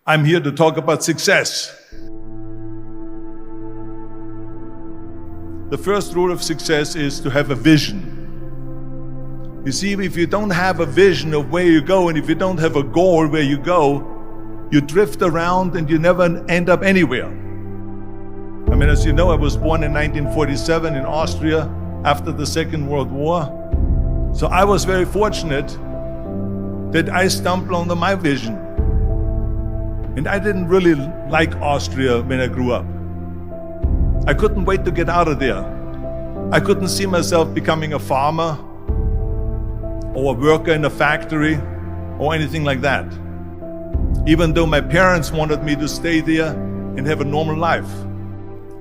I'm here to talk about success. The first rule of success is to have a vision. You see, if you don't have a vision of where you go, and if you don't have a goal where you go, you drift around and you never end up anywhere. I mean, as you know, I was born in 1947 in Austria after the Second World War. So I was very fortunate that I stumbled onto my vision. And I didn't really like Austria when I grew up. I couldn't wait to get out of there. I couldn't see myself becoming a farmer or a worker in a factory or anything like that. Even though my parents wanted me to stay there and have a normal life.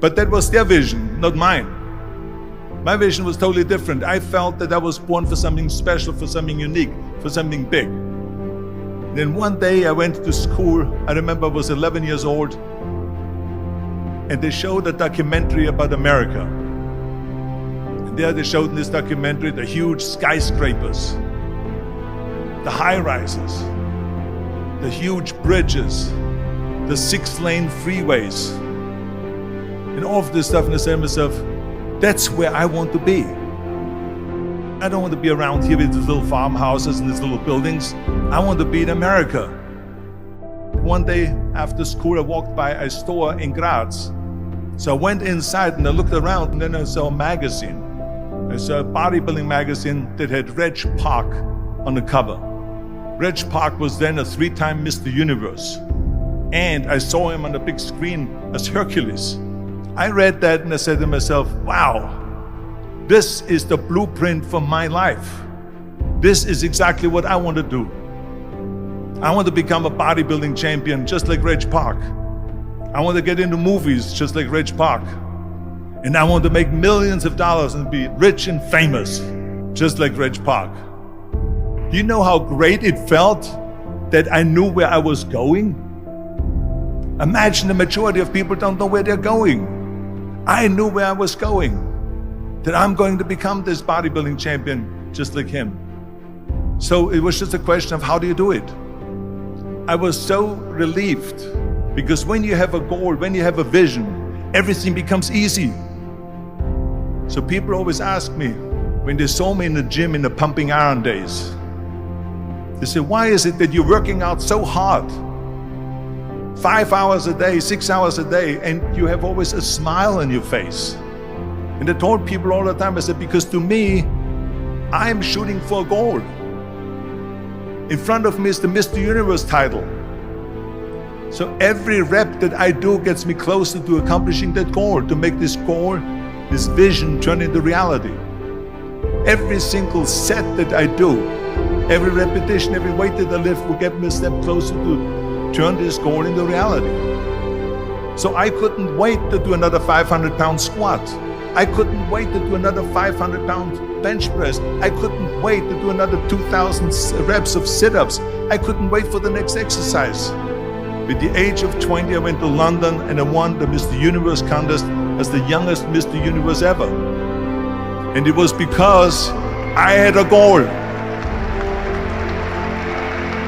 But that was their vision, not mine. My vision was totally different. I felt that I was born for something special, for something unique, for something big. And then one day I went to school. I remember I was 11 years old, and they showed a documentary about America. And there they showed in this documentary the huge skyscrapers, the high-rises, the huge bridges, the 6-lane freeways, and all of this stuff. And I said to myself, that's where I want to be. I don't want to be around here with these little farmhouses and these little buildings. I want to be in America. One day after school, I walked by a store in Graz. So I went inside and I looked around, and then I saw a magazine. I saw a bodybuilding magazine that had Reg Park on the cover. Reg Park was then a 3-time Mr. Universe. And I saw him on the big screen as Hercules. I read that and I said to myself, wow, this is the blueprint for my life. This is exactly what I want to do. I want to become a bodybuilding champion just like Reg Park. I want to get into movies just like Reg Park. And I want to make millions of dollars and be rich and famous just like Reg Park. Do you know how great it felt that I knew where I was going? Imagine the majority of people don't know where they're going. I knew where I was going, that I'm going to become this bodybuilding champion just like him. So it was just a question of how do you do it? I was so relieved, because when you have a goal, when you have a vision, everything becomes easy. So people always ask me, when they saw me in the gym in the pumping iron days, they say, why is it that you're working out so hard? 5 hours a day, 6 hours a day, and you have always a smile on your face. And I told people all the time, I said, because to me, I'm shooting for a goal. In front of me is the Mr. Universe title. So every rep that I do gets me closer to accomplishing that goal, to make this goal, this vision turn into reality. Every single set that I do, every repetition, every weight that I lift will get me a step closer to turn this goal into reality. So I couldn't wait to do another 500-pound squat. I couldn't wait to do another 500-pound bench press. I couldn't wait to do another 2,000 reps of sit-ups. I couldn't wait for the next exercise. At the age of 20, I went to London and I won the Mr. Universe contest as the youngest Mr. Universe ever. And it was because I had a goal.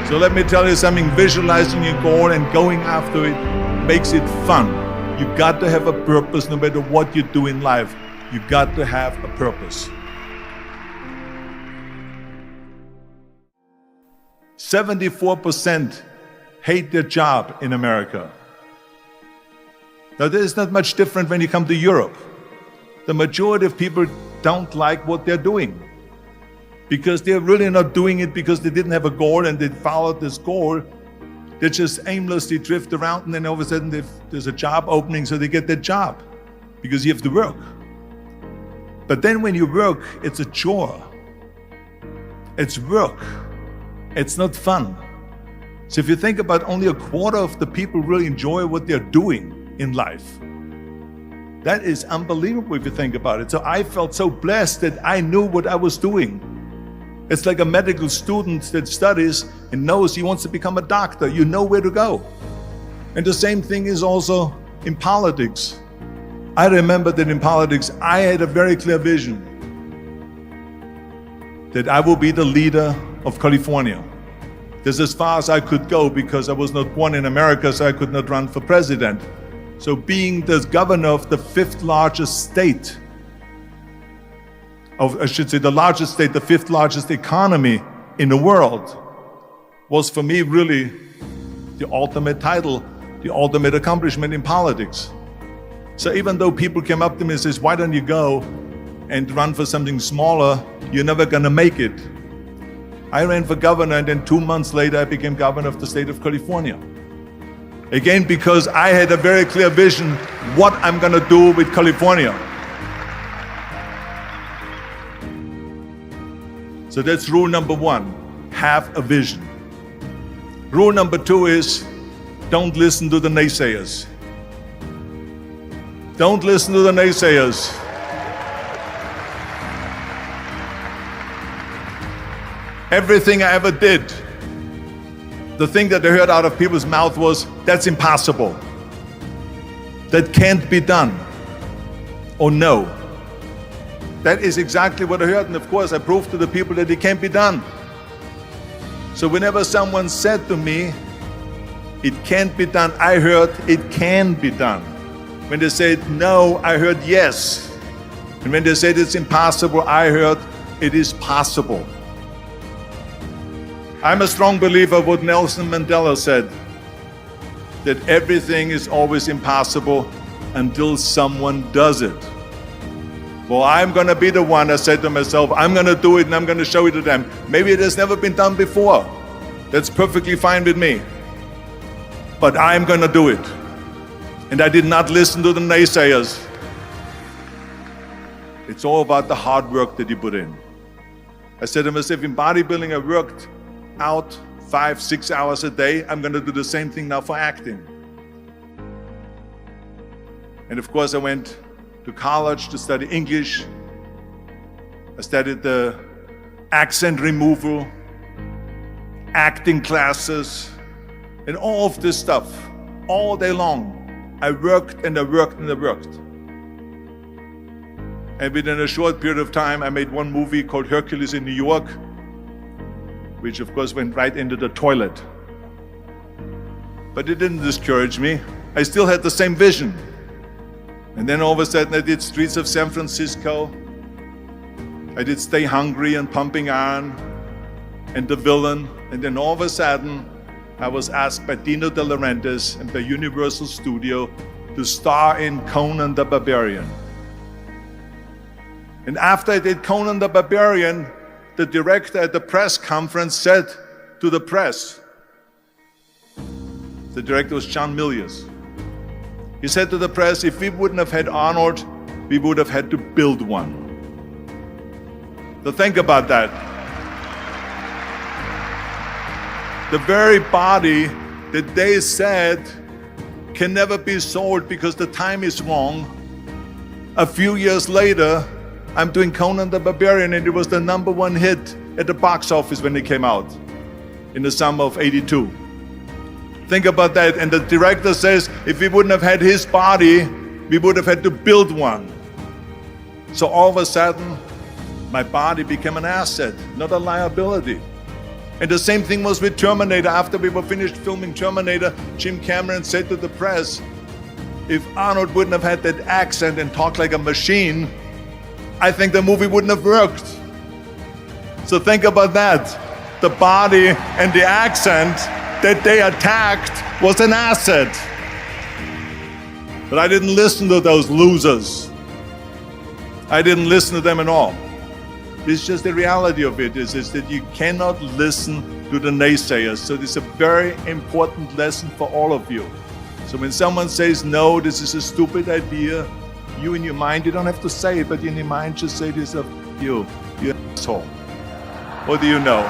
So let me tell you something, visualizing your goal and going after it makes it fun. You got to have a purpose no matter what you do in life. You got to have a purpose. 74% hate their job in America. Now there is not much different when you come to Europe. The majority of people don't like what they're doing, because they're really not doing it because they didn't have a goal and they followed this goal. They just aimlessly drift around, and then all of a sudden there's a job opening, so they get that job because you have to work. But then when you work, it's a chore. It's work. It's not fun. So if you think about, only a quarter of the people really enjoy what they're doing in life. That is unbelievable if you think about it. So I felt so blessed that I knew what I was doing. It's like a medical student that studies and knows he wants to become a doctor. You know where to go. And the same thing is also in politics. I remember that in politics, I had a very clear vision that I will be the leader of California. This is as far as I could go because I was not born in America, so I could not run for president. So being the governor of the fifth largest state, I should say the largest state, the fifth largest economy in the world, was for me really the ultimate title, the ultimate accomplishment in politics. So even though people came up to me and says, why don't you go and run for something smaller, you're never gonna make it. I ran for governor, and then 2 months later I became governor of the state of California. Again, because I had a very clear vision what I'm gonna do with California. So that's rule number one, have a vision. Rule number two is, don't listen to the naysayers. Don't listen to the naysayers. Everything I ever did, the thing that I heard out of people's mouth was, that's impossible. That can't be done. Or no. That is exactly what I heard, and of course I proved to the people that it can't be done. So whenever someone said to me, it can't be done, I heard, it can be done. When they said no, I heard yes. And when they said it's impossible, I heard, it is possible. I'm a strong believer of what Nelson Mandela said, that everything is always impossible until someone does it. Well, I'm gonna be the one, I said to myself, I'm gonna do it and I'm gonna show it to them. Maybe it has never been done before. That's perfectly fine with me. But I'm gonna do it. And I did not listen to the naysayers. It's all about the hard work that you put in. I said to myself, in bodybuilding I worked out 5-6 hours a day. I'm gonna do the same thing now for acting. And of course I went to college to study English. I studied the accent removal, acting classes, and all of this stuff, all day long. I worked and I worked and I worked. And within a short period of time, I made one movie called Hercules in New York, which of course went right into the toilet. But it didn't discourage me. I still had the same vision. And then all of a sudden I did Streets of San Francisco. I did Stay Hungry and Pumping Iron and The Villain. And then all of a sudden I was asked by Dino De Laurentiis and by Universal Studio to star in Conan the Barbarian. And after I did Conan the Barbarian, the director at the press conference said to the press, the director was John Milius. He said to the press, if we wouldn't have had Arnold, we would have had to build one. So think about that. The very body that they said can never be sold because the time is wrong. A few years later, I'm doing Conan the Barbarian, and it was the #1 hit at the box office when it came out in the summer of '82. Think about that. And the director says, if we wouldn't have had his body, we would have had to build one. So all of a sudden, my body became an asset, not a liability. And the same thing was with Terminator. After we were finished filming Terminator, Jim Cameron said to the press, if Arnold wouldn't have had that accent and talked like a machine, I think the movie wouldn't have worked. So think about that. The body and the accent that they attacked was an asset. But I didn't listen to those losers. I didn't listen to them at all. It's just the reality of it is that you cannot listen to the naysayers. So this is a very important lesson for all of you. So when someone says, no, this is a stupid idea, you in your mind, you don't have to say it, but in your mind just say to yourself, you asshole. What do you know?